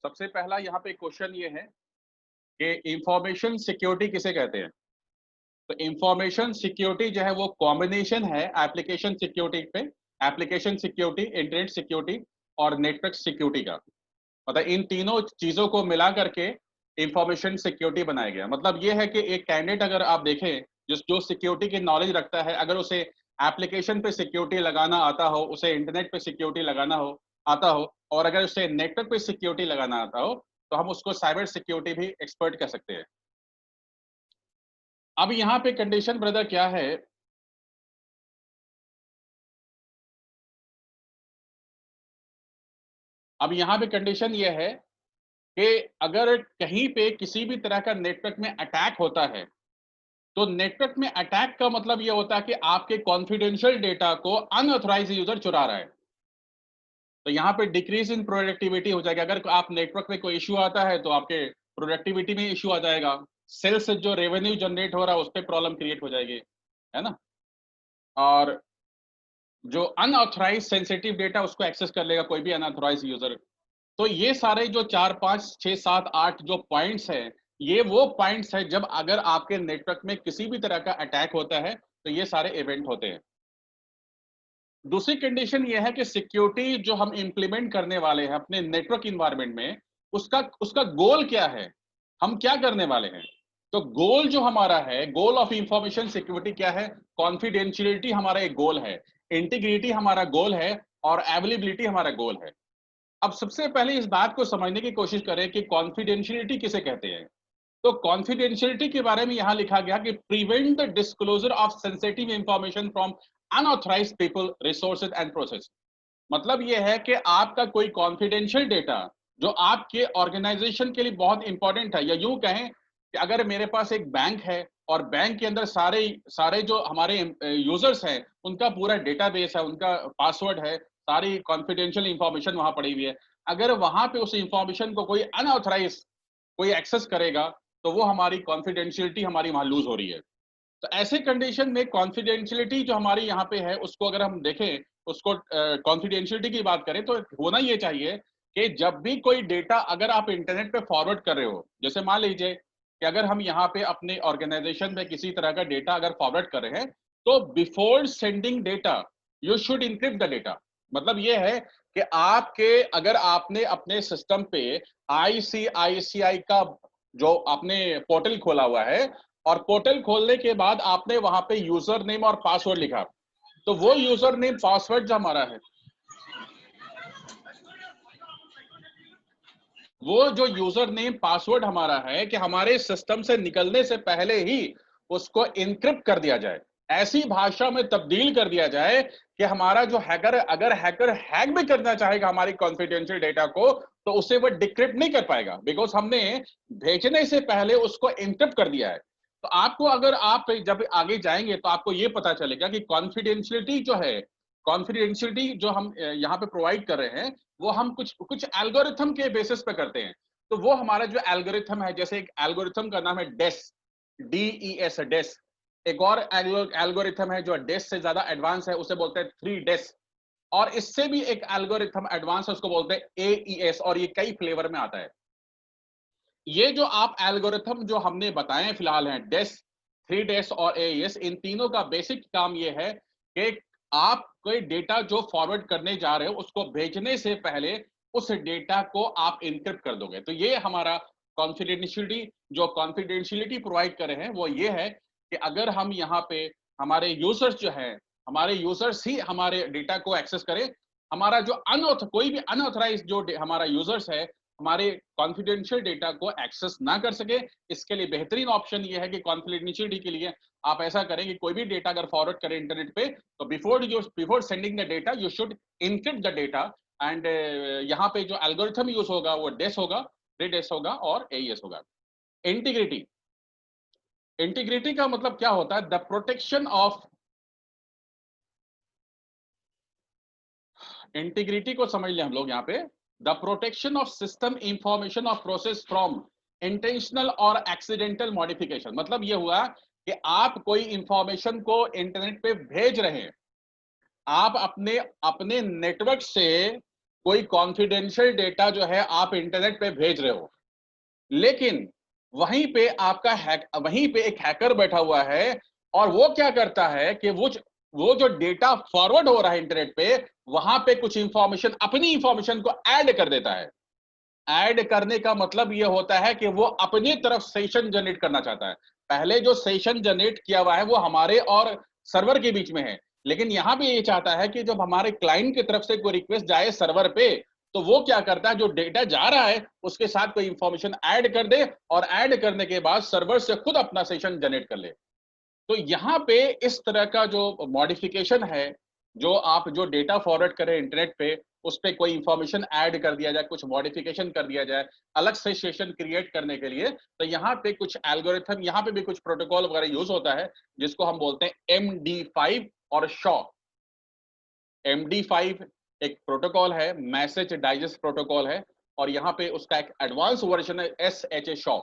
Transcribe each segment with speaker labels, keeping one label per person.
Speaker 1: सबसे पहला यहाँ पे क्वेश्चन ये है कि इंफॉर्मेशन सिक्योरिटी किसे कहते हैं। तो इंफॉर्मेशन सिक्योरिटी जो है वो कॉम्बिनेशन है एप्लीकेशन सिक्योरिटी पे, एप्लीकेशन सिक्योरिटी, इंटरनेट सिक्योरिटी और नेटवर्क सिक्योरिटी का। मतलब इन तीनों चीजों को मिला करके इंफॉर्मेशन सिक्योरिटी बनाया गया। मतलब ये है कि एक कैंडिडेट अगर आप देखें जो सिक्योरिटी की नॉलेज रखता है, अगर उसे एप्लीकेशन पे सिक्योरिटी लगाना आता हो, उसे इंटरनेट पे सिक्योरिटी लगाना हो आता हो, और अगर उसे नेटवर्क पे सिक्योरिटी लगाना आता हो, तो हम उसको साइबर सिक्योरिटी भी एक्सपर्ट कह सकते हैं। अब यहाँ पे कंडीशन ब्रदर क्या है, अब यहाँ पे कंडीशन ये है कि अगर कहीं पे किसी भी तरह का नेटवर्क में अटैक होता है, तो नेटवर्क में अटैक का मतलब यह होता है कि आपके कॉन्फिडेंशियल डेटा को अनऑथराइज यूजर चुरा रहा है। तो यहाँ पे डिक्रीज इन प्रोडक्टिविटी हो जाएगा। अगर आप नेटवर्क में कोई इश्यू आता है तो आपके प्रोडक्टिविटी में इश्यू आ जाएगा, सेल्स से जो रेवेन्यू जनरेट हो रहा है उस पर प्रॉब्लम क्रिएट हो जाएगी, है ना। और जो अनऑथराइज सेंसिटिव डेटा उसको एक्सेस कर लेगा कोई भी अनऑथराइज यूजर। तो ये सारे जो 4 5 6 7 8 जो पॉइंट्स हैं, ये वो पॉइंट्स है जब अगर आपके नेटवर्क में किसी भी तरह का अटैक होता है तो ये सारे इवेंट होते हैं। दूसरी कंडीशन ये है कि सिक्योरिटी जो हम इंप्लीमेंट करने वाले हैं अपने नेटवर्क इन्वायरमेंट में, उसका उसका गोल क्या है, हम क्या करने वाले हैं। तो गोल जो हमारा है, गोल ऑफ इंफॉर्मेशन सिक्योरिटी क्या है, कॉन्फिडेंशियलिटी हमारा एक गोल है, इंटीग्रिटी हमारा गोल है और अवेलेबिलिटी हमारा गोल है। अब सबसे पहले इस बात को समझने की कोशिश करें कि कॉन्फिडेंशियलिटी किसे कहते हैं। तो कॉन्फिडेंशियलिटी के बारे में यहां लिखा गया कि prevent the disclosure of sensitive information from unauthorised people, resources and process. मतलब यह है कि आपका कोई कॉन्फिडेंशियल डेटा जो आपके ऑर्गेनाइजेशन के लिए बहुत इंपॉर्टेंट है, या यूं कहें कि अगर मेरे पास एक बैंक है और बैंक के अंदर सारे सारे जो हमारे यूजर्स हैं उनका पूरा डेटाबेस है, उनका पासवर्ड है, सारी कॉन्फिडेंशियल इंफॉर्मेशन वहां पड़ी हुई है, अगर वहां पे उस इंफॉर्मेशन को कोई अनऑथराइज कोई एक्सेस करेगा तो वो हमारी कॉन्फिडेंशियलिटी हमारी वहां लूज हो रही है। तो ऐसे कंडीशन में कॉन्फिडेंशियलिटी जो हमारी यहाँ पे है उसको अगर हम देखें, उसको कॉन्फिडेंशियलिटी की बात करें तो होना ये चाहिए कि जब भी कोई डेटा अगर आप इंटरनेट पे फॉरवर्ड कर रहे हो, जैसे मान लीजिए कि अगर हम यहाँ पे अपने ऑर्गेनाइजेशन में किसी तरह का डेटा अगर फॉरवर्ड कर रहे हैं, तो before sending data you should encrypt the data. मतलब ये है कि आपके अगर आपने अपने सिस्टम पे आईसीआईसीआई का जो आपने पोर्टल खोला हुआ है, और पोर्टल खोलने के बाद आपने वहां पे यूजर नेम और पासवर्ड लिखा, तो वो यूजर नेम पासवर्ड जो हमारा है, वो जो यूजर नेम पासवर्ड हमारा है कि हमारे सिस्टम से निकलने से पहले ही उसको इनक्रिप्ट कर दिया जाए, ऐसी भाषा में तब्दील कर दिया जाए कि हमारा जो हैकर, अगर हैकर हैक भी करना चाहेगा हमारी कॉन्फिडेंशियल डेटा को, तो उसे वो डिक्रिप्ट नहीं कर पाएगा, बिकॉज हमने भेजने से पहले उसको इनक्रिप्ट कर दिया है। तो आपको अगर आप जब आगे जाएंगे तो आपको ये पता चलेगा कि कॉन्फिडेंशियलिटी जो है, कॉन्फिडेंशियलिटी जो हम यहाँ पे प्रोवाइड कर रहे हैं, वो हम कुछ कुछ एल्गोरिथम के बेसिस पे करते हैं। तो वो हमारा जो एल्गोरिथम है, जैसे एक एल्गोरिथम का नाम है डेस, DES, डेस। एक और एल्गोरिथम है जो डेस से ज्यादा एडवांस है, उसे बोलते हैं 3 डेस। और इससे भी एक एल्गोरिथम एडवांस है, उसको बोलते हैं AES, और ये कई फ्लेवर में आता है। ये जो आप एल्गोरिथम जो हमने बताए फिलहाल हैं, डेस, 3 डेस और AES, इन तीनों का बेसिक काम ये है कि आप कोई डेटा जो फॉरवर्ड करने जा रहे हो उसको भेजने से पहले उस डेटा को आप इनक्रिप्ट कर दोगे। तो ये हमारा कॉन्फिडेंशियलिटी, जो कॉन्फिडेंशियलिटी प्रोवाइड कर रहे हैं वो ये है कि अगर हम यहाँ पे हमारे यूजर्स जो है, हमारे यूजर्स ही हमारे डेटा को एक्सेस करें, हमारा जो कोई भी अनऑथराइज जो हमारा यूजर्स है हमारे कॉन्फिडेंशियल डेटा को एक्सेस ना कर सके। इसके लिए बेहतरीन ऑप्शन ये है कि कॉन्फिडेंशियलिटी के लिए आप ऐसा करें कि कोई भी डेटा अगर फॉरवर्ड करें इंटरनेट पे, तो before sending the data you should encrypt the data. And यहाँ पे जो एल्गोरिथम यूज होगा वो डेस होगा, 3 डेस होगा और AES होगा। इंटीग्रिटी, इंटीग्रिटी का मतलब क्या होता है, द प्रोटेक्शन ऑफ, इंटीग्रिटी को समझ लें हम लोग यहाँ पे, the protection of system information of process from intentional और एक्सीडेंटल मॉडिफिकेशन। मतलब ये हुआ कि आप कोई इंफॉर्मेशन को इंटरनेट पे भेज रहे हैं, आप अपने अपने नेटवर्क से कोई कॉन्फिडेंशियल डेटा जो है आप इंटरनेट पे भेज रहे हो, लेकिन वहीं पे एक हैकर बैठा हुआ है, और वो क्या करता है कि वो जो डेटा फॉरवर्ड हो रहा है इंटरनेट पे, वहां पे कुछ इंफॉर्मेशन, अपनी इंफॉर्मेशन को ऐड कर देता है। ऐड करने का मतलब ये होता है कि वो अपनी तरफ सेशन जनरेट करना चाहता है। पहले जो सेशन जनरेट किया हुआ है वो हमारे और सर्वर के बीच में है, लेकिन यहां पे ये चाहता है कि जब हमारे क्लाइंट की तरफ से कोई रिक्वेस्ट जाए सर्वर पे, तो वो क्या करता है, जो डेटा जा रहा है उसके साथ कोई इंफॉर्मेशन ऐड कर दे, और ऐड करने के बाद सर्वर से खुद अपना सेशन जनरेट कर ले। तो यहाँ पे इस तरह का जो मॉडिफिकेशन है, जो डेटा फॉरवर्ड करें इंटरनेट पे, उस पे कोई इंफॉर्मेशन ऐड कर दिया जाए, कुछ मॉडिफिकेशन कर दिया जाए अलग से सेशन क्रिएट करने के लिए, तो यहाँ पे कुछ एल्गोरिथम, यहाँ पे भी कुछ प्रोटोकॉल वगैरह यूज होता है, जिसको हम बोलते हैं MD5 और शॉ। MD5 एक प्रोटोकॉल है, मैसेज डाइजेस्ट प्रोटोकॉल है, और यहाँ पे उसका एक एडवांस वर्जन है SHA शॉ।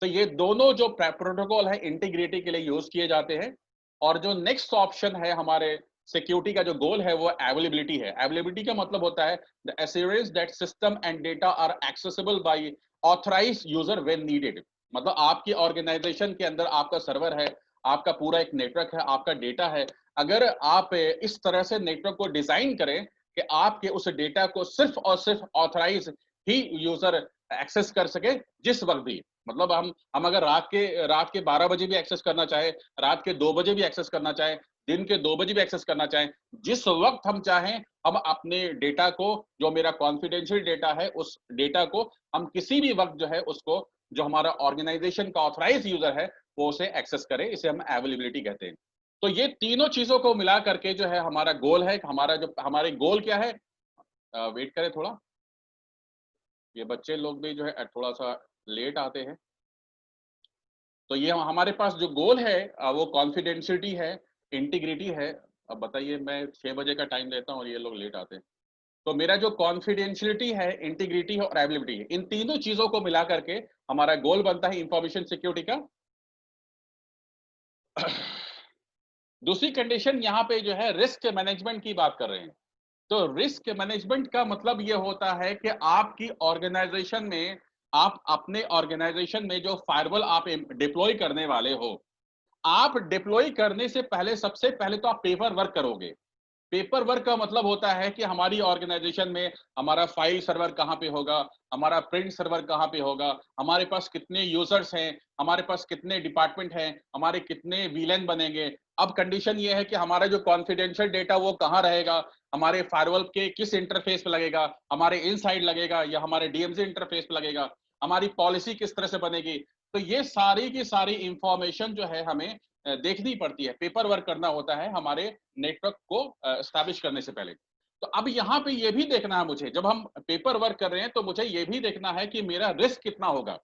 Speaker 1: तो ये दोनों जो प्रोटोकॉल है इंटीग्रिटी के लिए यूज किए जाते हैं। और जो नेक्स्ट ऑप्शन है हमारे सिक्योरिटी का जो गोल है वो अवेलेबिलिटी है। अवेलेबिलिटी का मतलब होता है the assurance that system and data are accessible by authorised user when needed. मतलब आपकी ऑर्गेनाइजेशन के अंदर आपका सर्वर है, आपका पूरा एक नेटवर्क है, आपका डेटा है। अगर आप इस तरह से नेटवर्क को डिजाइन करें कि आपके उस डेटा को सिर्फ और सिर्फ ऑथराइज ही यूजर एक्सेस कर सके जिस वक्त भी, मतलब हम अगर रात के 12 बजे भी एक्सेस करना चाहे, रात के 2 बजे भी एक्सेस करना चाहे, दिन के 2 बजे भी एक्सेस करना चाहें, जिस वक्त हम चाहें, हम अपने डेटा को, जो मेरा कॉन्फिडेंशियल डेटा है, उस डेटा को हम किसी भी वक्त जो है उसको, जो हमारा ऑर्गेनाइजेशन का ऑथराइज यूजर है, वो उसे एक्सेस करे। इसे हम अवेलेबिलिटी कहते हैं। तो ये तीनों चीजों को मिला करके जो है हमारा गोल है, हमारे गोल क्या है। वेट करें थोड़ा, ये बच्चे लोग भी जो है थोड़ा सा लेट आते हैं। तो ये हमारे पास जो गोल है वो कॉन्फिडेंशियलिटी है, इंटीग्रिटी है। अब बताइए, मैं 6 बजे का टाइम देता हूँ और ये लोग लेट आते हैं। तो मेरा जो कॉन्फिडेंशियलिटी है, इंटीग्रिटी है और अवेलेबिलिटी है, इन तीनों चीजों को मिला करके हमारा गोल बनता है इंफॉर्मेशन सिक्योरिटी का। दूसरी कंडीशन यहाँ पे जो है रिस्क मैनेजमेंट की बात कर रहे हैं। तो रिस्क मैनेजमेंट का मतलब ये होता है कि आपकी ऑर्गेनाइजेशन में, आप अपने ऑर्गेनाइजेशन में जो फायरवॉल आप डिप्लॉय करने वाले हो, आप डिप्लॉय करने से पहले सबसे पहले तो आप पेपर वर्क करोगे। पेपर वर्क का मतलब होता है कि हमारी ऑर्गेनाइजेशन में हमारा फाइल सर्वर कहाँ पे होगा, हमारा प्रिंट सर्वर कहाँ पे होगा, हमारे पास कितने यूजर्स हैं, हमारे पास कितने डिपार्टमेंट हैं, हमारे कितने वीलन बनेंगे। अब कंडीशन ये है कि हमारा जो कॉन्फिडेंशियल डेटा वो कहाँ रहेगा, हमारे फायरवॉल के किस इंटरफेस पे लगेगा, हमारे इनसाइड लगेगा या हमारे डीएमजी इंटरफेस पे लगेगा, हमारी पॉलिसी किस तरह से बनेगी। तो ये सारी की सारी इंफॉर्मेशन जो है हमें देखनी पड़ती है, पेपर वर्क करना होता है हमारे नेटवर्क को एस्टैब्लिश करने से पहले। तो अब यहाँ पे ये भी देखना है मुझे, जब हम पेपर वर्क कर रहे हैं तो मुझे ये भी देखना है कि मेरा रिस्क कितना होगा।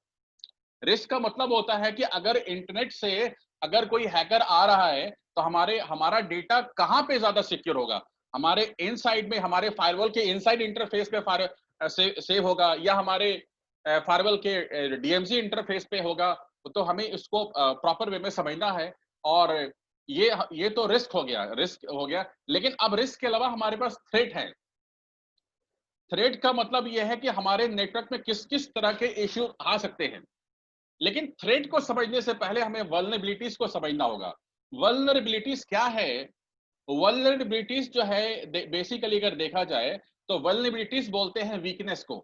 Speaker 1: रिस्क का मतलब होता है कि अगर इंटरनेट से अगर कोई हैकर आ रहा है, तो हमारा डेटा कहाँ पे ज्यादा सिक्योर होगा, हमारे इनसाइड में, हमारे फायरवॉल के इनसाइड इंटरफेस पे सेव होगा, या हमारे फायरवॉल के डीएमजी इंटरफेस पे होगा। तो हमें इसको प्रॉपर वे में समझना है। और ये तो रिस्क हो गया। लेकिन अब रिस्क के अलावा हमारे पास थ्रेट है। थ्रेट का मतलब यह है कि हमारे नेटवर्क में किस किस तरह के इश्यू आ सकते हैं। लेकिन थ्रेट को समझने से पहले हमें वल्नरेबिलिटीज को समझना होगा। वल्नरेबिलिटीज क्या है? वल्नरेबिलिटीज जो है बेसिकली अगर देखा जाए तो वल्नरेबिलिटीज बोलते हैं वीकनेस को।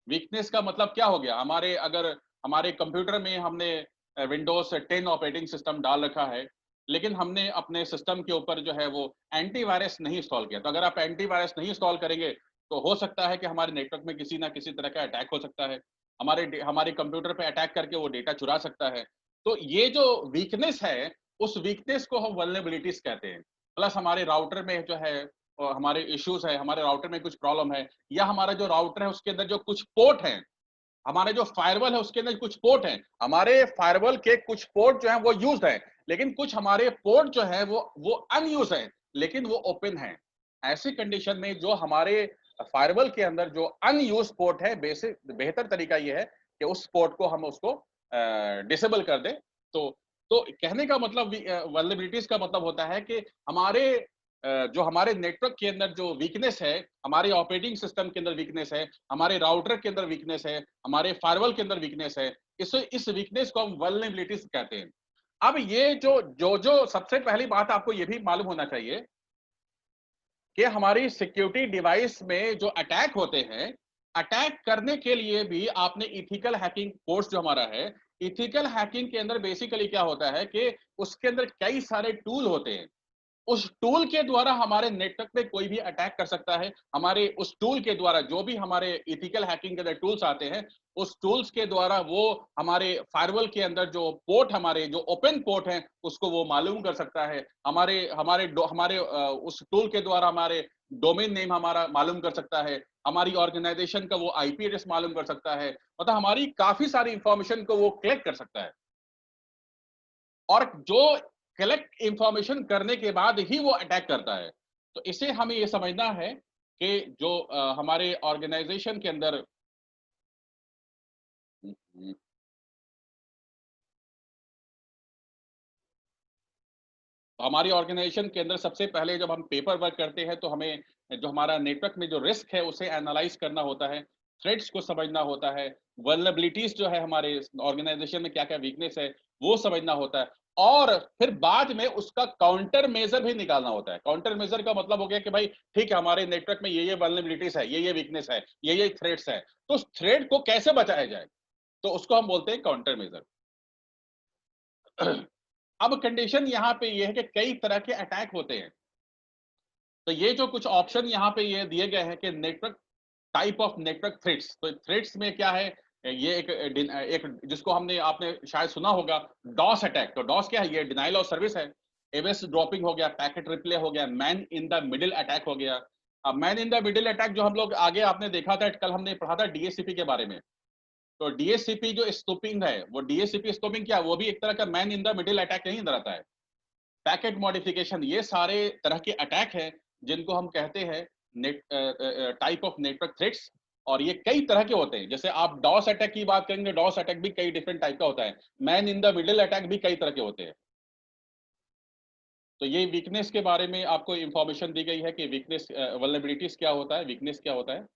Speaker 1: वीकनेस का मतलब क्या हो गया, अगर हमारे कंप्यूटर में हमने विंडोज 10 ऑपरेटिंग सिस्टम डाल रखा है, लेकिन हमने अपने सिस्टम के ऊपर जो है वो एंटीवायरस नहीं इंस्टॉल किया। तो अगर आप एंटीवायरस नहीं इंस्टॉल करेंगे तो हो सकता है कि हमारे नेटवर्क में किसी ना किसी तरह का अटैक हो सकता है, हमारे कंप्यूटर पे अटैक करके वो डेटा चुरा सकता है। तो ये जो वीकनेस है, उस वीकनेस को हम वल्नरेबिलिटीज कहते हैं। प्लस हमारे राउटर में जो है हमारे इश्यूज है, हमारे राउटर में कुछ प्रॉब्लम है, या हमारा जो राउटर है उसके अंदर जो कुछ पोर्ट हैं, हमारे जो फायरवॉल है उसके अंदर कुछ पोर्ट हैं, हमारे फायरवॉल के कुछ पोर्ट जो हैं वो यूज्ड हैं, लेकिन कुछ हमारे पोर्ट जो है वो अनयूज है, लेकिन वो ओपन है। ऐसी कंडीशन में जो हमारे फायरवॉल के अंदर जो अनयूज पोर्ट है, बेहतर तरीका ये है कि उस पोर्ट को हम उसको डिसेबल कर दें। तो कहने का मतलब वल्नरेबिलिटीज का मतलब होता है कि हमारे जो हमारे नेटवर्क के अंदर जो वीकनेस है, हमारे ऑपरेटिंग सिस्टम के अंदर वीकनेस है, हमारे राउटर के अंदर वीकनेस है, हमारे फायरवॉल के अंदर वीकनेस है, इस वीकनेस को हम वल्नरेबिलिटीज कहते हैं। अब ये जो सबसे पहली बात आपको ये भी मालूम होना चाहिए कि हमारी सिक्योरिटी डिवाइस में जो अटैक होते हैं, अटैक करने के लिए भी आपने इथिकल हैकिंग कोर्स जो हमारा है, इथिकल हैकिंग के अंदर बेसिकली क्या होता है कि उसके अंदर कई सारे टूल होते हैं। उस टूल के द्वारा हमारे नेटवर्क पे कोई भी अटैक कर सकता है। हमारे उस टूल के द्वारा जो भी हमारे इथिकल हैकिंग के अंदर टूल्स आते हैं, उस टूल्स के द्वारा वो हमारे फायरवॉल के अंदर जो पोर्ट, हमारे जो ओपन पोर्ट हैं, उसको वो मालूम कर सकता है। हमारे हमारे हमारे उस टूल के द्वारा हमारे डोमेन नेम हमारा मालूम कर सकता है, हमारी ऑर्गेनाइजेशन का वो आईपी एड्रेस मालूम कर सकता है, मतलब हमारी काफी सारी इंफॉर्मेशन को वो कलेक्ट कर सकता है। और जो कलेक्ट इंफॉर्मेशन करने के बाद ही वो अटैक करता है। तो इसे हमें ये समझना है कि जो हमारे ऑर्गेनाइजेशन के अंदर हमारी ऑर्गेनाइजेशन के अंदर सबसे पहले जब हम पेपर वर्क करते हैं तो हमें जो हमारा नेटवर्क में जो रिस्क है उसे एनालाइज करना होता है, थ्रेट्स को समझना होता है, वल्नरेबिलिटीज जो है हमारे ऑर्गेनाइजेशन में क्या क्या वीकनेस है वो समझना होता है, और फिर बाद में उसका काउंटर मेजर भी निकालना होता है। काउंटर मेजर का मतलब हो गया कि भाई ठीक है, हमारे नेटवर्क में ये वल्नरेबिलिटीज है, ये वीकनेस है, ये थ्रेट्स है, तो उस थ्रेट को कैसे बचाया जाए, तो उसको हम बोलते हैं काउंटर मेजर। अब कंडीशन यहाँ पे ये है कि कई तरह के अटैक होते हैं। तो ये जो कुछ ऑप्शन यहाँ पे ये दिए गए हैं कि network type of network threats, तो थ्रेट्स में क्या है, ये एक जिसको हमने आपने शायद सुना होगा, डॉस अटैक। तो डॉस क्या है, ये डिनाइल ऑफ सर्विस है। एवएस ड्रॉपिंग हो गया, पैकेट रिप्ले हो गया, man in the middle attack हो गया। अब man in the middle attack जो हम लोग आगे आपने देखा था, कल हमने पढ़ा था डीएससीपी के बारे में। तो डीएससीपी जो स्टूपिंग है, वो डीएससीपी स्टूपिंग क्या, वो भी एक तरह का man in the middle attack नहीं रहता है। पैकेट मॉडिफिकेशन, ये सारे तरह के अटैक हैं जिनको हम कहते हैं net type of network threats. और ये कई तरह के होते हैं। जैसे आप डॉस अटैक की बात करेंगे, डॉस अटैक भी कई डिफरेंट टाइप का होता है। Man in the middle attack भी कई तरह के होते हैं। तो ये वीकनेस के बारे में आपको इंफॉर्मेशन दी गई है कि वीकनेस वल्नरेबिलिटीज क्या होता है, वीकनेस क्या होता है।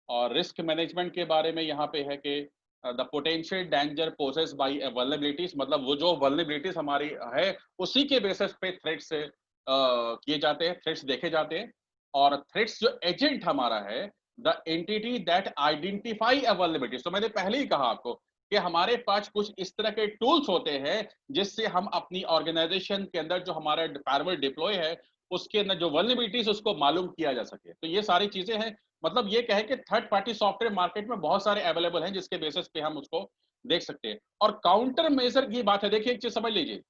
Speaker 1: और रिस्क मैनेजमेंट के बारे में यहाँ पे है कि the potential danger poses by vulnerabilities, मतलब वो जो वल्नरेबिलिटीज हमारी है उसी के बेसिस पे थ्रेट्स किए जाते हैं, थ्रेट्स देखे जाते हैं। और थ्रेट्स जो एजेंट हमारा है, the entity that identify a vulnerabilities, तो मैंने पहले ही कहा आपको कि हमारे पास कुछ इस तरह के टूल्स होते हैं जिससे हम अपनी ऑर्गेनाइजेशन के अंदर जो हमारा फायरवॉल डिप्लॉय है उसके अंदर जो वल्नरेबिलिटीज उसको मालूम किया जा सके। तो ये सारी चीजें हैं। मतलब ये कहे कि थर्ड पार्टी सॉफ्टवेयर मार्केट में बहुत सारे अवेलेबल हैं जिसके बेसिस पे हम उसको देख सकते हैं। और काउंटर मेजर की बात है, देखिए एक चीज समझ लीजिए।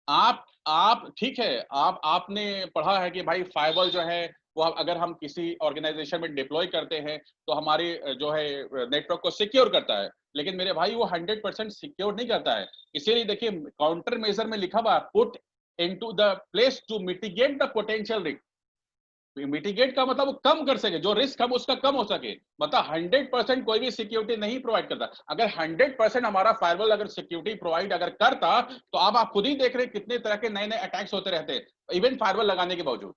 Speaker 1: आप ठीक है, आपने पढ़ा है कि भाई फायरवॉल जो है वो अगर हम किसी ऑर्गेनाइजेशन में डिप्लॉय करते हैं तो हमारी जो है नेटवर्क को सिक्योर करता है। लेकिन मेरे भाई वो 100% सिक्योर नहीं करता है। इसीलिए देखिए काउंटर मेजर में लिखा हुआ put into the place to mitigate the potential risk. Mitigate का मतलब वो कम कर सके, जो रिस्क हम उसका कम हो सके। मतलब 100% कोई भी सिक्योरिटी नहीं प्रोवाइड करता। अगर 100% हमारा फायरवॉल अगर सिक्योरिटी प्रोवाइड अगर करता तो आप खुद ही देख रहे कितने तरह के नए नए अटैक्स होते रहते हैं इवन फायरवॉल लगाने के बावजूद।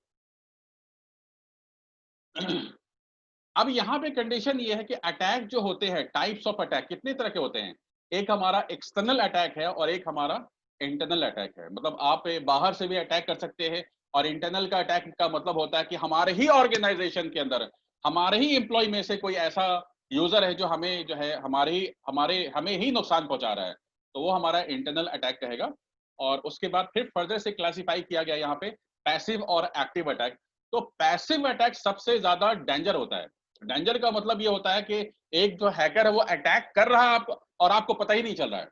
Speaker 1: अब यहाँ पे कंडीशन ये है कि अटैक जो होते हैं, टाइप्स ऑफ अटैक कितने तरह के होते हैं। एक हमारा एक्सटर्नल अटैक है और एक हमारा इंटरनल अटैक है। मतलब आप बाहर से भी अटैक कर सकते हैं। और इंटरनल का अटैक का मतलब होता है कि हमारे ही ऑर्गेनाइजेशन के अंदर हमारे ही एम्प्लॉय में से कोई ऐसा यूजर है जो हमें जो है हमें ही नुकसान पहुंचा रहा है, तो वो हमारा इंटरनल अटैक कहेगा। और उसके बाद फिर फर्दर से क्लासिफाई किया गया यहाँ पे पैसिव और एक्टिव अटैक। तो पैसिव अटैक सबसे ज्यादा डेंजर होता है। डेंजर का मतलब ये होता है कि एक जो हैकर है वो अटैक कर रहा है आप और आपको पता ही नहीं चल रहा है।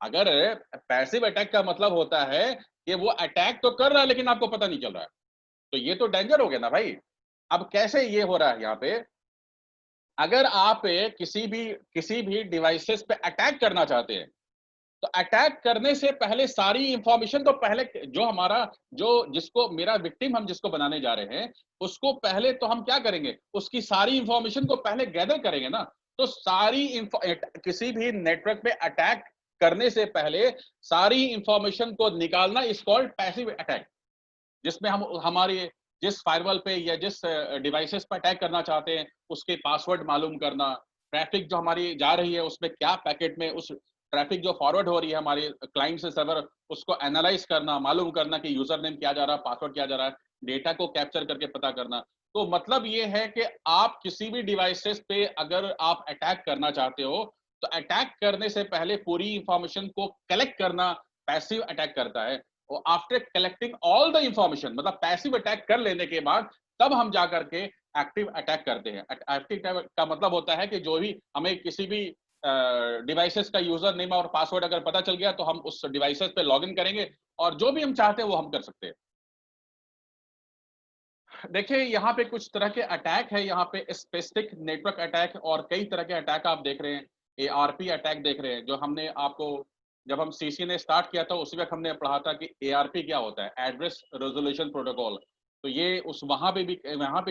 Speaker 1: अगर पैसिव अटैक का मतलब होता है कि वो अटैक तो कर रहा है लेकिन आपको पता नहीं चल रहा है, तो ये तो डेंजर हो गया ना भाई। अब कैसे ये हो रहा है यहाँ पे, अगर आप किसी भी डिवाइसेस पे अटैक करना चाहते हैं तो अटैक करने से पहले सारी इंफॉर्मेशन तो पहले जो हमारा जो जिसको मेरा विक्टिम हम जिसको बनाने जा रहे हैं उसको पहले तो हम क्या करेंगे, उसकी सारी इंफॉर्मेशन को पहले गैदर करेंगे ना। तो किसी भी नेटवर्क पे अटैक करने से पहले सारी इंफॉर्मेशन को निकालना इज कॉल्ड पैसिव अटैक। जिसमें हम हमारे जिस फायरवॉल पे या जिस डिवाइसेस पर अटैक करना चाहते हैं उसके पासवर्ड मालूम करना, ट्रैफिक जो हमारी जा रही है उसमें क्या पैकेट में उस ट्रैफिक जो फॉरवर्ड हो रही है हमारे क्लाइंट से सर्वर, उसको एनालाइज करना, मालूम करना कि यूजर नेम क्या जा रहा है, पासवर्ड क्या जा रहा है, डेटा को कैप्चर करके पता करना। तो मतलब ये है कि आप किसी भी डिवाइसेस पे अगर आप अटैक करना चाहते हो तो अटैक करने से पहले पूरी इंफॉर्मेशन को कलेक्ट करना पैसिव अटैक करता है। और after collecting all the information, मतलब पैसिव अटैक कर लेने के बाद तब हम जा करके एक्टिव अटैक करते हैं। एक्टिव अटैक का मतलब होता है कि जो भी हमें किसी भी डिवाइसेस का यूजर नेम और पासवर्ड अगर पता चल गया तो हम उस डिवाइसेस पे लॉगिन करेंगे और जो भी हम चाहते हैं वो हम कर सकते हैं। देखिए यहाँ पे कुछ तरह के अटैक है, यहाँ पे स्पेसिफिक नेटवर्क अटैक और कई तरह के अटैक आप देख रहे हैं। एआरपी अटैक देख रहे हैं, जो हमने आपको जब हम सीसी ने स्टार्ट किया था उसी वक्त हमने पढ़ा था कि एआरपी क्या होता है, एड्रेस रेजोल्यूशन प्रोटोकॉल। तो ये उस वहां पे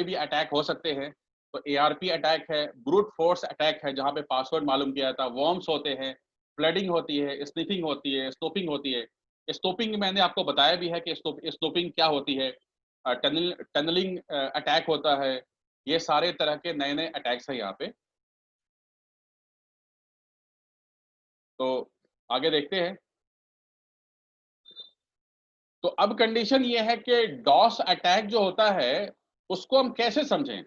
Speaker 1: भी अटैक हो सकते हैं। तो एआरपी अटैक है, ब्रूट फोर्स अटैक है जहाँ पे पासवर्ड मालूम किया था, वॉर्म्स होते हैं, फ्लडिंग होती है, स्निफिंग होती है, स्टोपिंग होती है। स्टोपिंग मैंने आपको बताया भी है कि स्टोपिंग क्या होती है। टनलिंग अटैक होता है। ये सारे तरह के नए नए अटैक्स हैं यहाँ पे। तो आगे देखते हैं। तो अब कंडीशन ये है कि डॉस अटैक जो होता है उसको हम कैसे समझें।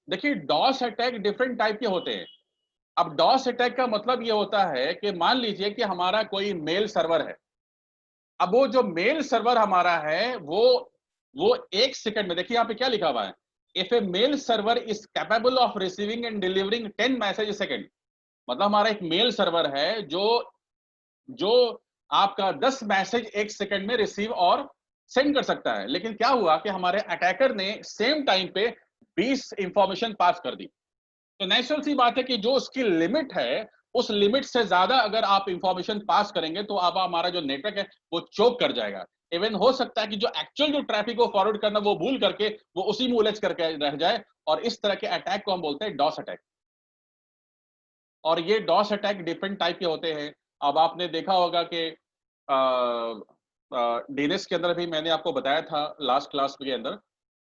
Speaker 1: देखिए डॉस अटैक डिफरेंट टाइप के होते हैं। अब डॉस अटैक का मतलब ये होता है कि मान लीजिए कि हमारा कोई मेल सर्वर है। अब वो जो मेल सर्वर हमारा है वो 1 सेकंड में, देखिए यहाँ पे क्या लिखा हुआ है, if a mail server is capable of receiving and delivering 10 message a second. मतलब हमारा एक मेल सर्वर है जो जो आपका 10 मैसेज 1 सेकंड में रिसीव और सेंड कर सकता है। लेकिन क्या हुआ कि हमारे अटैकर ने सेम टाइम पे 20 इंफॉर्मेशन पास कर दी। तो नेचुरल सी बात है कि जो उसकी लिमिट है उस लिमिट से ज्यादा अगर आप इंफॉर्मेशन पास करेंगे तो अब हमारा जो नेटवर्क है वो चोक कर जाएगा। इवन हो सकता है कि जो एक्चुअल जो ट्रैफिक को फॉरवर्ड करना वो भूल करके वो उसी में उलझ करके रह जाए। और इस तरह के अटैक को हम बोलते हैं डॉस अटैक। और ये डॉस अटैक डिफरेंट टाइप के होते हैं। अब आपने देखा होगा कि डीएनएस के अंदर भी मैंने आपको बताया था लास्ट क्लास के अंदर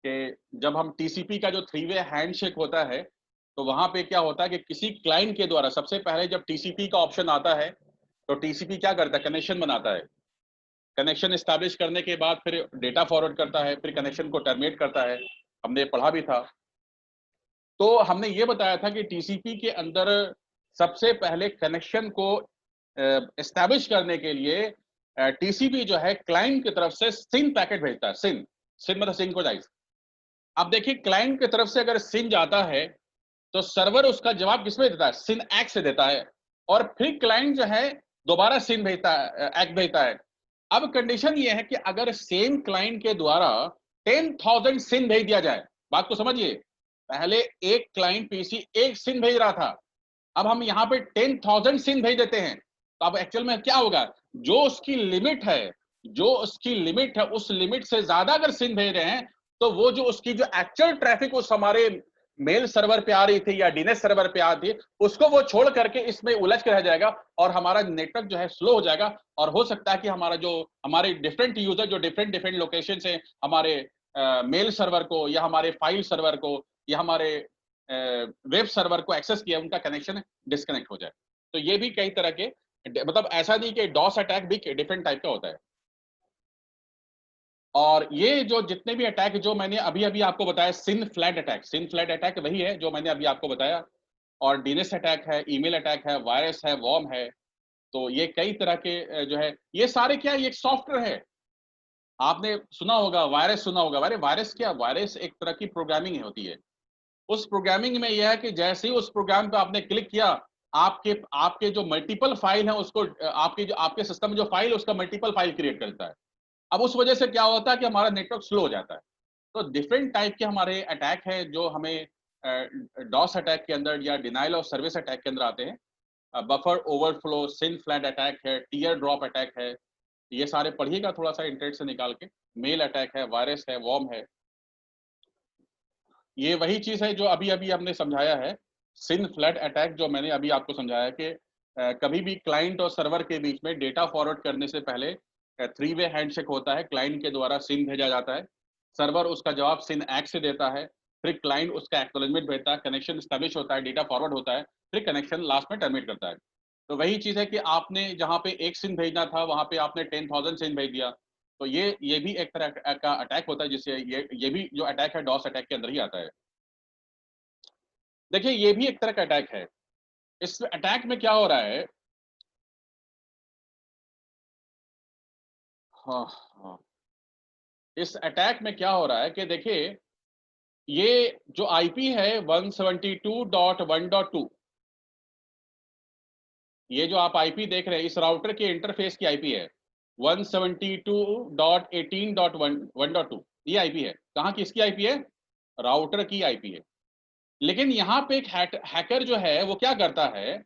Speaker 1: कि जब हम टीसीपी का जो 3 वे हैंडशेक होता है तो वहां पे क्या होता है कि किसी क्लाइंट के द्वारा सबसे पहले जब टीसीपी का ऑप्शन आता है तो टीसीपी क्या करता है, कनेक्शन बनाता है। कनेक्शन एस्टैब्लिश करने के बाद फिर डेटा फॉरवर्ड करता है, फिर कनेक्शन को टर्मिनेट करता है। हमने पढ़ा भी था। तो हमने ये बताया था कि टीसीपी के अंदर सबसे पहले कनेक्शन को एस्टैब्लिश करने के लिए टीसीपी जो है क्लाइंट की तरफ से सिन पैकेट भेजता है। सिन सिन मतलब सिंक्रोनाइज। अब देखिए क्लाइंट की तरफ से अगर सिन जाता है तो सर्वर उसका जवाब किसमें देता है, सिन एक्ट से देता है। और फिर क्लाइंट जो है दोबारा सिन भेजता है, एक्ट भेजता है। अब कंडीशन ये है कि अगर सेम क्लाइंट के द्वारा 10,000 सिन भेज दिया जाए, बात को समझिए, पहले एक क्लाइंट पीसी एक सिन भेज रहा था, अब हम यहाँ पे 10,000 सिन भेज देते हैं। तो अब एक्चुअल में क्या होगा, जो उसकी लिमिट है उस लिमिट से ज्यादा अगर सिन भेज रहे हैं तो वो जो उसकी जो एक्चुअल ट्रैफिक उस हमारे मेल सर्वर पे आ रही थी या डीएनएस सर्वर पे आ रही थी उसको वो छोड़ करके इसमें उलझ के रह जाएगा और हमारा नेटवर्क जो है स्लो हो जाएगा। और हो सकता है कि हमारे डिफरेंट यूजर जो डिफरेंट डिफरेंट लोकेशन से हमारे मेल सर्वर को या हमारे फाइल सर्वर को या हमारे वेब सर्वर को एक्सेस किया, उनका कनेक्शन डिस्कनेक्ट हो जाए। तो ये भी कई तरह के, मतलब ऐसा नहीं कि डॉस अटैक भी डिफरेंट टाइप का होता है। और ये जो जितने भी अटैक जो मैंने अभी अभी आपको बताया, सिन फ्लैट अटैक वही है जो मैंने अभी आपको बताया। और डीएनएस अटैक है, ईमेल अटैक है, वायरस है, वॉर्म है। तो ये कई तरह के जो है ये सारे क्या, ये एक सॉफ्टवेयर है। आपने सुना होगा वायरस, सुना होगा। अरे वायरस क्या, वायरस एक तरह की प्रोग्रामिंग होती है। उस प्रोग्रामिंग में यह है कि जैसे ही उस प्रोग्राम पे आपने क्लिक किया, आपके आपके जो मल्टीपल फाइल है उसको आपके सिस्टम में जो फाइल है उसका मल्टीपल फाइल क्रिएट करता है। अब उस वजह से क्या होता है कि हमारा नेटवर्क स्लो हो जाता है। तो डिफरेंट टाइप के हमारे अटैक है जो हमें डॉस अटैक के अंदर या डिनाइल ऑफ सर्विस अटैक के अंदर आते हैं। बफर ओवरफ्लो, सिन फ्लैट अटैक है, टीयर ड्रॉप अटैक है। ये सारे पढ़िएगा थोड़ा सा इंटरनेट से निकाल के। मेल अटैक है, वायरस है, वॉर्म है। ये वही चीज है जो अभी अभी हमने समझाया है। सिन फ्लड अटैक जो मैंने अभी आपको समझाया कि कभी भी क्लाइंट और सर्वर के बीच में डेटा फॉरवर्ड करने से पहले 3 वे हैंडशेक होता है, क्लाइंट के द्वारा सिन भेजा जाता है, सर्वर उसका जवाब सिन एक्स से देता है, फिर क्लाइंट उसका एक्नॉलेजमेंट भेजता है, कनेक्शन एस्टैब्लिश होता है, डेटा फॉरवर्ड होता है, फिर कनेक्शन लास्ट में टर्मिनेट करता है। तो वही चीज़ है कि आपने जहाँ पे 1 सिन भेजना था, वहाँ पे आपने 10,000 सिन भेज दिया। तो ये भी एक तरह का अटैक होता है, जिससे ये भी जो अटैक है डॉस अटैक के अंदर ही आता है। देखिए, ये भी एक तरह का अटैक है। इस अटैक में क्या हो रहा है? हाँ, हाँ। इस अटैक में क्या हो रहा है कि देखिए, ये जो आईपी है 172.1.2, ये जो आप आईपी देख रहे हैं, इस राउटर के इंटरफेस की आईपी है 172.18.1.2, ये आईपी है। कहाँ की इसकी आईपी है? राउटर की आईपी है। लेकिन यहाँ पे एक हैकर जो है वो क्या करता है,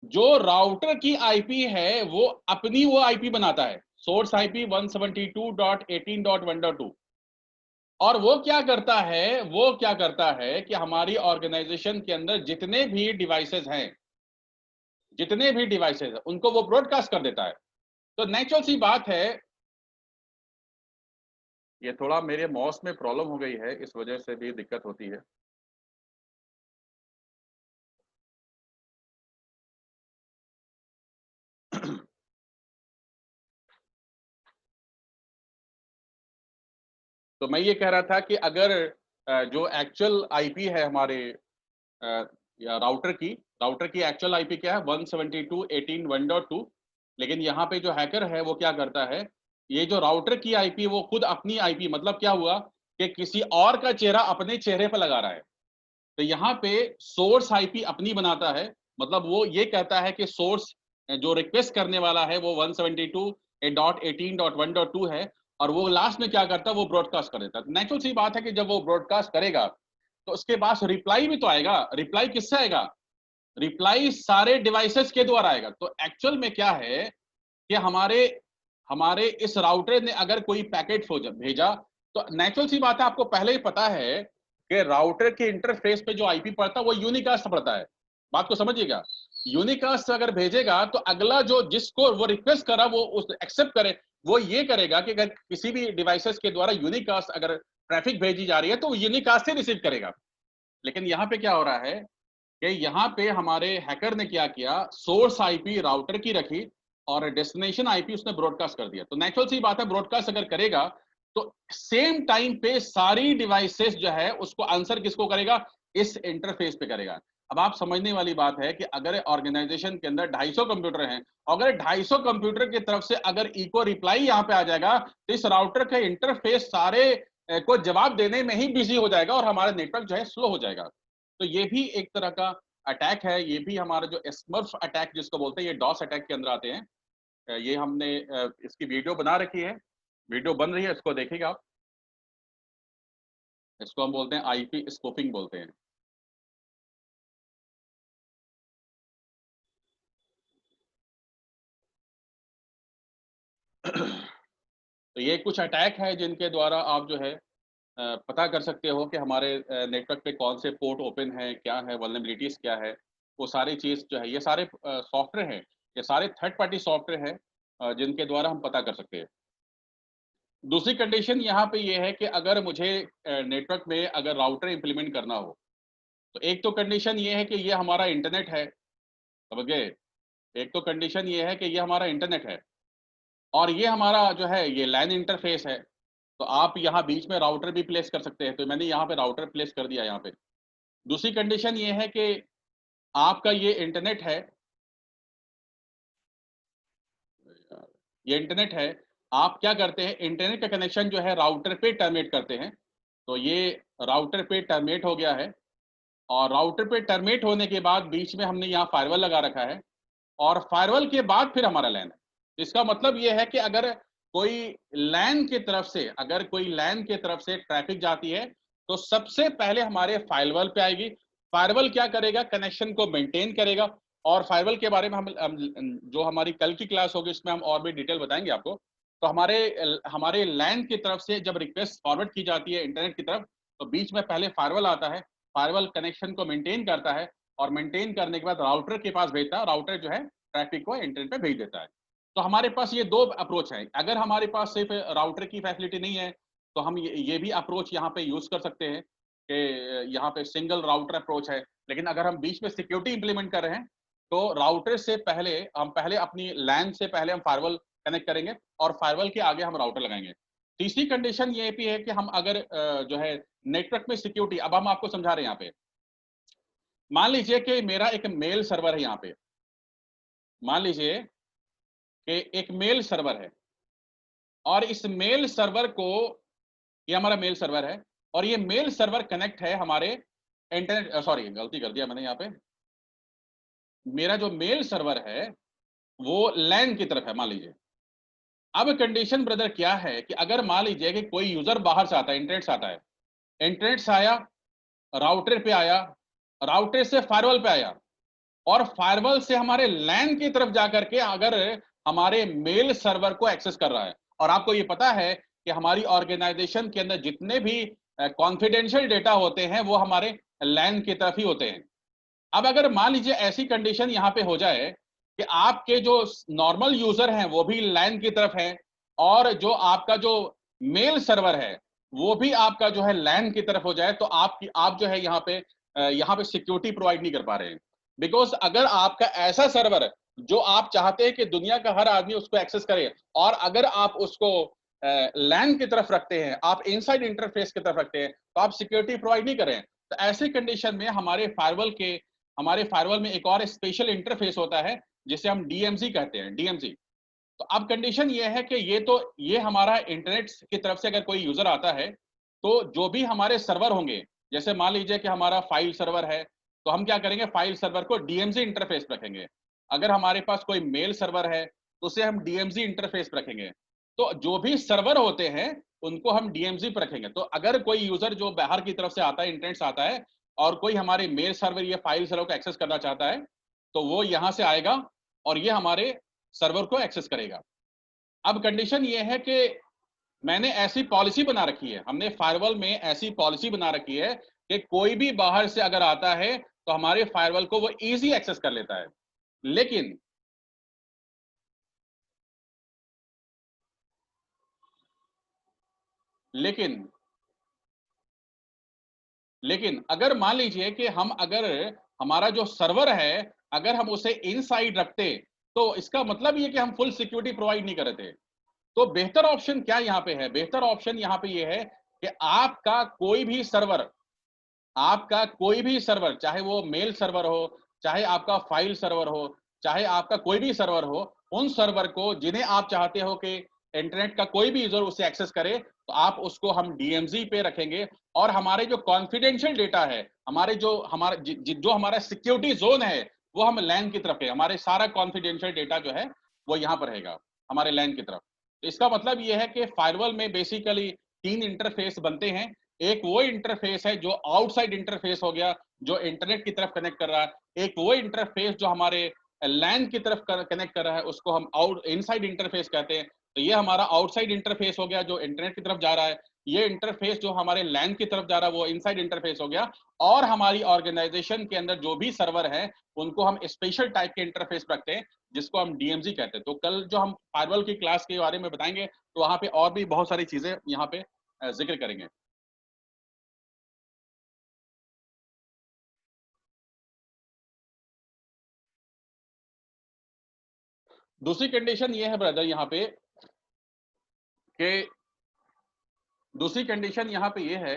Speaker 1: जो राउटर की आईपी है वो अपनी वो आईपी बनाता है, सोर्स आईपी 172.18.1.2। और वो क्या करता है कि हमारी ऑर्गेनाइजेशन के अंदर जितने भी डिवाइसेस हैं उनको वो ब्रॉडकास्ट कर देता है। तो नेचुरल सी बात है, ये थोड़ा मेरे माउस में प्रॉब्लम हो गई है, इस वजह से भी दिक्कत होती है। तो मैं ये कह रहा था कि अगर जो एक्चुअल आईपी है हमारे या राउटर की एक्चुअल आईपी क्या है? 172.18.1.2। लेकिन यहाँ पे जो हैकर है वो क्या करता है, ये जो राउटर की आईपी वो खुद अपनी आईपी, मतलब क्या हुआ कि किसी और का चेहरा अपने चेहरे पर लगा रहा है। तो यहाँ पे सोर्स आईपी अपनी बनाता है, मतलब वो ये कहता है कि सोर्स जो रिक्वेस्ट करने वाला है वो 172.18.1.2 है, और वो लास्ट में क्या करता है, वो ब्रॉडकास्ट कर देता है। नेचुरल सी बात है कि जब वो ब्रॉडकास्ट करेगा तो उसके पास रिप्लाई भी तो आएगा। रिप्लाई किससे आएगा? रिप्लाई सारे डिवाइसेस के द्वारा आएगा। तो एक्चुअल में क्या है कि हमारे हमारे इस राउटर ने अगर कोई पैकेट भेजा, तो नेचुरल सी बात है, आपको पहले ही पता है कि राउटर के इंटरफेस पे जो आईपी पड़ता है वो यूनिकास्ट पड़ता है। बात को समझिएगा, यूनिकास्ट अगर भेजेगा तो अगला जो जिसको वो रिक्वेस्ट करा वो उस एक्सेप्ट करे, वो ये करेगा कि अगर किसी भी डिवाइसेस के द्वारा यूनिकास्ट अगर ट्रैफिक भेजी जा रही है तो वो यूनिकास्ट से रिसीव करेगा। लेकिन यहाँ पे क्या हो रहा है कि यहाँ पे हमारे हैकर ने क्या किया, सोर्स आईपी राउटर की रखी और डेस्टिनेशन आईपी उसने ब्रॉडकास्ट कर दिया। तो नेचुरल सी बात है, ब्रॉडकास्ट अगर करेगा तो सेम टाइम पे सारी डिवाइसेस जो है उसको आंसर किसको करेगा? इस इंटरफेस पे करेगा। अब आप समझने वाली बात है कि अगर ऑर्गेनाइजेशन के अंदर 250 कंप्यूटर हैं, अगर 250 कंप्यूटर की तरफ से अगर इको रिप्लाई यहाँ पे आ जाएगा तो इस राउटर का इंटरफेस सारे को जवाब देने में ही बिजी हो जाएगा और हमारा नेटवर्क जो है स्लो हो जाएगा। तो ये भी एक तरह का अटैक है। ये भी हमारा जो स्मर्फ अटैक जिसको बोलते हैं, ये डॉस अटैक के अंदर आते हैं। ये हमने इसकी वीडियो बना रखी है, वीडियो बन रही है, इसको देखिएगा आप। इसको हम बोलते हैं आईपी स्पूफिंग बोलते हैं। तो ये कुछ अटैक है जिनके द्वारा आप जो है पता कर सकते हो कि हमारे नेटवर्क पे कौन से पोर्ट ओपन है, क्या है, वल्नरेबिलिटीज क्या है। वो सारी चीज जो है, ये सारे सॉफ्टवेयर हैं, ये सारे थर्ड पार्टी सॉफ्टवेयर हैं जिनके द्वारा हम पता कर सकते हैं। दूसरी कंडीशन यहाँ पे ये है कि अगर मुझे नेटवर्क में अगर राउटर इंप्लीमेंट करना हो, तो एक तो कंडीशन ये है कि ये हमारा इंटरनेट है, समझ गए? एक तो कंडीशन ये है कि ये हमारा इंटरनेट है और ये हमारा जो है ये लैन इंटरफेस है। तो आप यहाँ बीच में राउटर भी प्लेस कर सकते हैं, तो मैंने यहाँ पे राउटर प्लेस कर दिया यहाँ पे। दूसरी कंडीशन ये है कि आपका ये इंटरनेट है, ये इंटरनेट है, आप क्या करते हैं, इंटरनेट का कनेक्शन जो है राउटर पे टर्मिनेट करते हैं। तो ये राउटर पे टर्मिनेट हो गया है, और राउटर पे टर्मिनेट होने के बाद बीच में हमने यहाँ फायरवॉल लगा रखा है, और फायरवॉल के बाद फिर हमारा लैन है। इसका मतलब ये है कि अगर कोई लैन की तरफ से ट्रैफिक जाती है तो सबसे पहले हमारे फायरवॉल पे आएगी। फायरवॉल क्या करेगा? कनेक्शन को मेंटेन करेगा। और फायरवॉल के बारे में हम जो हमारी कल की क्लास होगी उसमें हम और भी डिटेल बताएंगे आपको। तो हमारे हमारे लैन की तरफ से जब रिक्वेस्ट फॉरवर्ड की जाती है इंटरनेट की तरफ, तो बीच में पहले फायरवॉल आता है, फायरवॉल कनेक्शन को मेंटेन करता है, और मेंटेन करने के बाद राउटर के पास भेजता है, राउटर जो है ट्रैफिक को इंटरनेट पे भेज देता है। तो हमारे पास ये दो अप्रोच है। अगर हमारे पास सिर्फ राउटर की फैसिलिटी नहीं है तो हम ये भी अप्रोच यहाँ पे यूज कर सकते हैं कि यहाँ पे सिंगल राउटर अप्रोच है। लेकिन अगर हम बीच में सिक्योरिटी इंप्लीमेंट कर रहे हैं तो राउटर से पहले हम अपनी लैन से पहले हम फायरवॉल कनेक्ट करेंगे और फायरवॉल के आगे हम राउटर लगाएंगे। तीसरी कंडीशन ये भी है कि हम अगर जो है नेटवर्क में सिक्योरिटी, अब हम आपको समझा रहे हैं यहाँ पे। मान लीजिए कि मेरा एक मेल सर्वर है यहाँ पे, मान लीजिए कि एक मेल सर्वर है और इस मेल सर्वर को, ये हमारा मेल सर्वर है और ये मेल सर्वर कनेक्ट है हमारे इंटरनेट, सॉरी गलती कर दिया मैंने यहाँ पे, मेरा जो मेल सर्वर है वो लैन की तरफ है मान लीजिए। अब कंडीशन ब्रदर क्या है कि अगर मान लीजिए कि कोई यूजर बाहर से आता है, इंटरनेट से आता है, इंटरनेट से आया, राउटर पे आया, राउटर से फायरवॉल पे आया और फायरवॉल से हमारे लैन की तरफ जाकर के अगर हमारे मेल सर्वर को एक्सेस कर रहा है, और आपको ये पता है कि हमारी ऑर्गेनाइजेशन के अंदर जितने भी कॉन्फिडेंशियल डेटा होते हैं वो हमारे लैन की तरफ ही होते हैं। अब अगर मान लीजिए ऐसी कंडीशन यहाँ पे हो जाए कि आपके जो नॉर्मल यूजर हैं वो भी लैन की तरफ है और जो आपका जो मेल सर्वर है वो भी आपका जो है लैन की तरफ हो जाए, तो आप जो है यहाँ पे सिक्योरिटी प्रोवाइड नहीं कर पा रहे हैं। बिकॉज अगर आपका ऐसा सर्वर जो आप चाहते हैं कि दुनिया का हर आदमी उसको एक्सेस करे और अगर आप उसको लैन की तरफ रखते हैं, आप इनसाइड इंटरफेस की तरफ रखते हैं, तो आप सिक्योरिटी प्रोवाइड नहीं कर रहे हैं। तो ऐसी कंडीशन में हमारे फायरवॉल में एक और स्पेशल इंटरफेस होता है जिसे हम डीएमजी कहते हैं, डीएमजी। तो अब कंडीशन ये है कि ये हमारा इंटरनेट की तरफ से अगर कोई यूजर आता है तो जो भी हमारे सर्वर होंगे, जैसे मान लीजिए कि हमारा फाइल सर्वर है तो हम क्या करेंगे, फाइल सर्वर को डीएमजी इंटरफेस पे रखेंगे। अगर हमारे पास कोई मेल सर्वर है तो उसे हम डीएमजी इंटरफेस पे रखेंगे। तो जो भी सर्वर होते हैं उनको हम डीएमजी पे रखेंगे। तो अगर कोई यूजर जो बाहर की तरफ से आता है, इंटरनेट से आता है और कोई हमारे मेल सर्वर या फाइल सर्वर को एक्सेस करना चाहता है तो वो यहां से आएगा और ये हमारे सर्वर को एक्सेस करेगा। अब कंडीशन ये है कि मैंने ऐसी पॉलिसी बना रखी है, हमने फायरवॉल में ऐसी पॉलिसी बना रखी है कि कोई भी बाहर से अगर आता है तो हमारे फायरवॉल को वो इजी एक्सेस कर लेता है। लेकिन लेकिन लेकिन अगर मान लीजिए कि अगर हमारा जो सर्वर है अगर हम उसे इनसाइड रखते तो इसका मतलब ये कि हम फुल सिक्योरिटी प्रोवाइड नहीं कर रहे थे। तो बेहतर ऑप्शन क्या यहाँ पे है, बेहतर ऑप्शन यहाँ पे ये है कि आपका कोई भी सर्वर चाहे वो मेल सर्वर हो, चाहे आपका फाइल सर्वर हो, चाहे आपका कोई भी सर्वर हो, उन सर्वर को जिन्हें आप चाहते हो कि इंटरनेट का कोई भी यूजर उसे एक्सेस करे तो आप उसको हम डीएमजी पे रखेंगे और हमारे जो कॉन्फिडेंशियल डेटा है, जो हमारा सिक्योरिटी जोन है वो हम लैन की तरफ है, हमारे सारा कॉन्फिडेंशियल डेटा जो है वो यहाँ पर रहेगा हमारे लैन की तरफ। तो इसका मतलब ये है कि फायरवॉल में बेसिकली 3 इंटरफेस बनते हैं। एक वो इंटरफेस है जो आउटसाइड इंटरफेस हो गया, जो इंटरनेट की तरफ कनेक्ट कर रहा है। एक वो इंटरफेस जो हमारे लैन की तरफ कनेक्ट कर रहा है उसको हम इनसाइड इंटरफेस कहते हैं। तो ये हमारा आउटसाइड इंटरफेस हो गया जो इंटरनेट की तरफ जा रहा है। ये इंटरफेस जो हमारे लैन की तरफ जा रहा है वो इनसाइड इंटरफेस हो गया। और हमारी ऑर्गेनाइजेशन के अंदर जो भी सर्वर है उनको हम स्पेशल टाइप के इंटरफेस रखते हैं जिसको हम डीएमजी कहते हैं। तो कल जो हम फायरवॉल की क्लास के बारे में बताएंगे तो वहां पे और भी बहुत सारी चीजें यहाँ पे जिक्र करेंगे। दूसरी कंडीशन ये है ब्रदर यहाँ पे कि दूसरी कंडीशन यहाँ पे ये है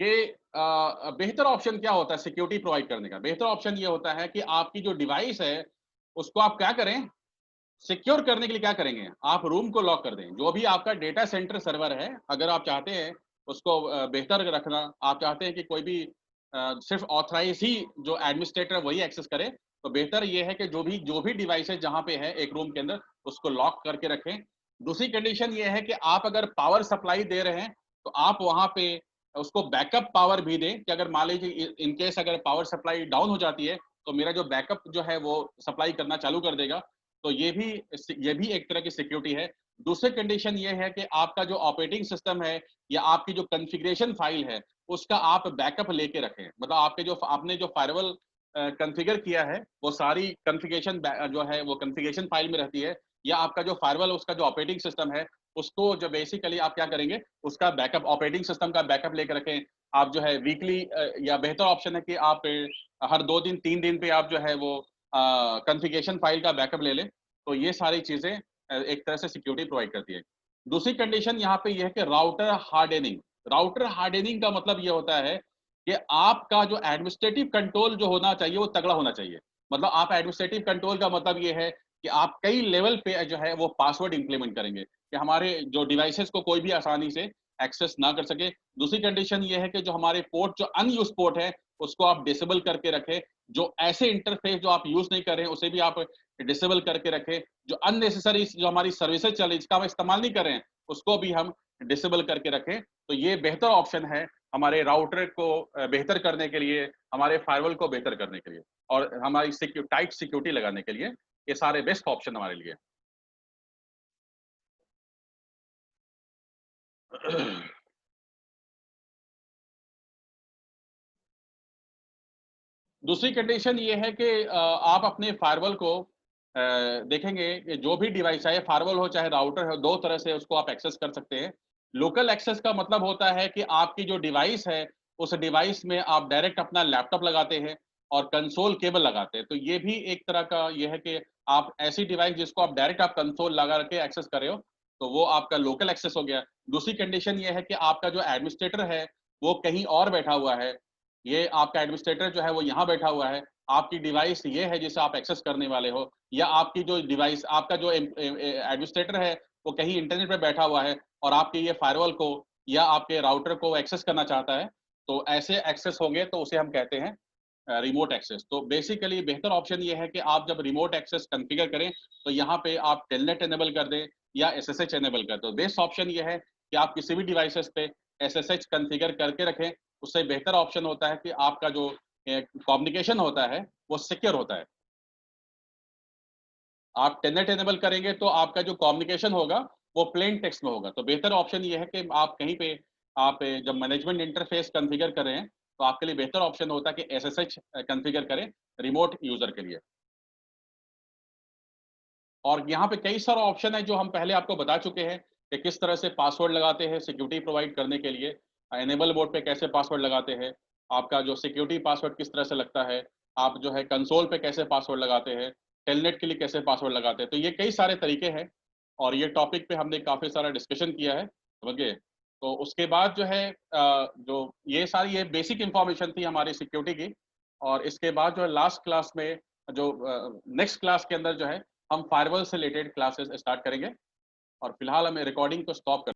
Speaker 1: कि बेहतर ऑप्शन क्या होता है सिक्योरिटी प्रोवाइड करने का। बेहतर ऑप्शन ये होता है कि आपकी जो डिवाइस है उसको आप क्या करें, सिक्योर करने के लिए क्या करेंगे, आप रूम को लॉक कर दें। जो भी आपका डेटा सेंटर सर्वर है अगर आप चाहते हैं उसको बेहतर रखना, आप चाहते हैं कि कोई भी सिर्फ ऑथराइज ही जो एडमिनिस्ट्रेटर वही एक्सेस करे, तो बेहतर ये है कि जो भी डिवाइसेस जहाँ पे है एक रूम के अंदर उसको लॉक करके रखें। दूसरी कंडीशन ये है कि आप अगर पावर सप्लाई दे रहे हैं तो आप वहाँ पे उसको बैकअप पावर भी दें कि अगर मान लीजिए इनकेस अगर पावर सप्लाई डाउन हो जाती है तो मेरा जो बैकअप जो है वो सप्लाई करना चालू कर देगा। तो ये भी एक तरह की सिक्योरिटी है। दूसरी कंडीशन ये है कि आपका जो ऑपरेटिंग सिस्टम है या आपकी जो कॉन्फ़िगरेशन फाइल है उसका आप बैकअप लेके रखें। मतलब आपने जो फायरवॉल कॉन्फ़िगर किया है वो सारी कॉन्फ़िगरेशन जो है वो कॉन्फ़िगरेशन फाइल में रहती है। या आपका जो फायरवॉल उसका जो ऑपरेटिंग सिस्टम है उसको जो बेसिकली आप क्या करेंगे, उसका बैकअप, ऑपरेटिंग सिस्टम का बैकअप लेकर रखें। आप जो है वीकली या बेहतर ऑप्शन है कि आप हर 2 दिन 3 दिन पे आप जो है वो कॉन्फ़िगरेशन फाइल का बैकअप ले लें। तो ये सारी चीज़ें एक तरह से सिक्योरिटी प्रोवाइड करती है। दूसरी कंडीशन यहाँ पे ये है कि राउटर हार्डनिंग। राउटर हार्डनिंग का मतलब ये होता है कि आपका जो एडमिनिस्ट्रेटिव कंट्रोल जो होना चाहिए वो तगड़ा होना चाहिए। मतलब आप एडमिनिस्ट्रेटिव कंट्रोल का मतलब ये है कि आप कई लेवल पे जो है वो पासवर्ड इंप्लीमेंट करेंगे कि हमारे जो डिवाइसेस को कोई भी आसानी से एक्सेस ना कर सके। दूसरी कंडीशन ये है कि जो हमारे पोर्ट जो अनयूज पोर्ट है उसको आप डिसेबल करके रखें। जो ऐसे इंटरफेस जो आप यूज नहीं कर रहे हैं उसे भी आप डिसेबल करके रखें। जो अननेसेसरी जो हमारी सर्विसेज चल रही जिसका हम इस्तेमाल नहीं कर रहे हैं उसको भी हम डिसेबल करके रखें। तो ये बेहतर ऑप्शन है हमारे राउटर को बेहतर करने के लिए, हमारे फायरवॉल को बेहतर करने के लिए और हमारी टाइट सिक्योरिटी लगाने के लिए ये सारे बेस्ट ऑप्शन हमारे लिए। दूसरी कंडीशन ये है कि आप अपने फायरवॉल को देखेंगे कि जो भी डिवाइस, चाहे फायरवॉल हो चाहे राउटर हो, दो तरह से उसको आप एक्सेस कर सकते हैं। लोकल एक्सेस का मतलब होता है कि आपकी जो डिवाइस है उस डिवाइस में आप डायरेक्ट अपना लैपटॉप लगाते हैं और कंसोल केबल लगाते हैं। तो ये भी एक तरह का ये है कि आप ऐसी डिवाइस जिसको आप डायरेक्ट आप कंसोल लगा के एक्सेस कर रहे हो, तो वो आपका लोकल एक्सेस हो गया। दूसरी कंडीशन ये है कि आपका जो एडमिनिस्ट्रेटर है वो कहीं और बैठा हुआ है। ये आपका एडमिनिस्ट्रेटर जो है वो यहाँ बैठा हुआ है, आपकी डिवाइस ये है जिसे आप एक्सेस करने वाले हो, या आपकी जो डिवाइस, आपका जो एडमिनिस्ट्रेटर है वो कहीं इंटरनेट पे बैठा हुआ है और आपके ये फायरवॉल को या आपके राउटर को एक्सेस करना चाहता है, तो ऐसे एक्सेस होंगे तो उसे हम कहते हैं रिमोट एक्सेस। तो बेसिकली बेहतर ऑप्शन ये है कि आप जब रिमोट एक्सेस कॉन्फ़िगर करें तो यहाँ पे आप टेलनेट इनेबल कर दें या एसएसएच इनेबल कर दो। बेस्ट ऑप्शन ये है कि आप किसी भी डिवाइसेस पे एसएसएच कॉन्फ़िगर करके रखें। उससे बेहतर ऑप्शन होता है कि आपका जो कम्युनिकेशन होता है वो सिक्योर होता है। आप टेलनेट इनेबल करेंगे तो आपका जो कम्युनिकेशन होगा वो प्लेन टेक्स्ट में होगा। तो बेहतर ऑप्शन ये है कि आप कहीं पे आप जब मैनेजमेंट इंटरफेस कॉन्फ़िगर कर रहे हैं तो आपके लिए बेहतर ऑप्शन होता है कि एसएसएच कॉन्फ़िगर करें रिमोट यूज़र के लिए। और यहाँ पे कई सारा ऑप्शन है जो हम पहले आपको बता चुके हैं कि किस तरह से पासवर्ड लगाते हैं सिक्योरिटी प्रोवाइड करने के लिए। इनेबल मोड पे कैसे पासवर्ड लगाते हैं, आपका जो सिक्योरिटी पासवर्ड किस तरह से लगता है, आप जो है कंसोल पे कैसे पासवर्ड लगाते हैं, टेलनेट के लिए कैसे पासवर्ड लगाते हैं। तो ये कई सारे तरीके हैं और ये टॉपिक पे हमने काफ़ी सारा डिस्कशन किया है, समझ गए? तो उसके बाद जो है जो ये बेसिक इन्फॉर्मेशन थी हमारी सिक्योरिटी की। और इसके बाद जो है लास्ट क्लास में जो नेक्स्ट क्लास के अंदर जो है हम फायरवॉल से रिलेटेड क्लासेस स्टार्ट करेंगे और फिलहाल हमें रिकॉर्डिंग को स्टॉप कर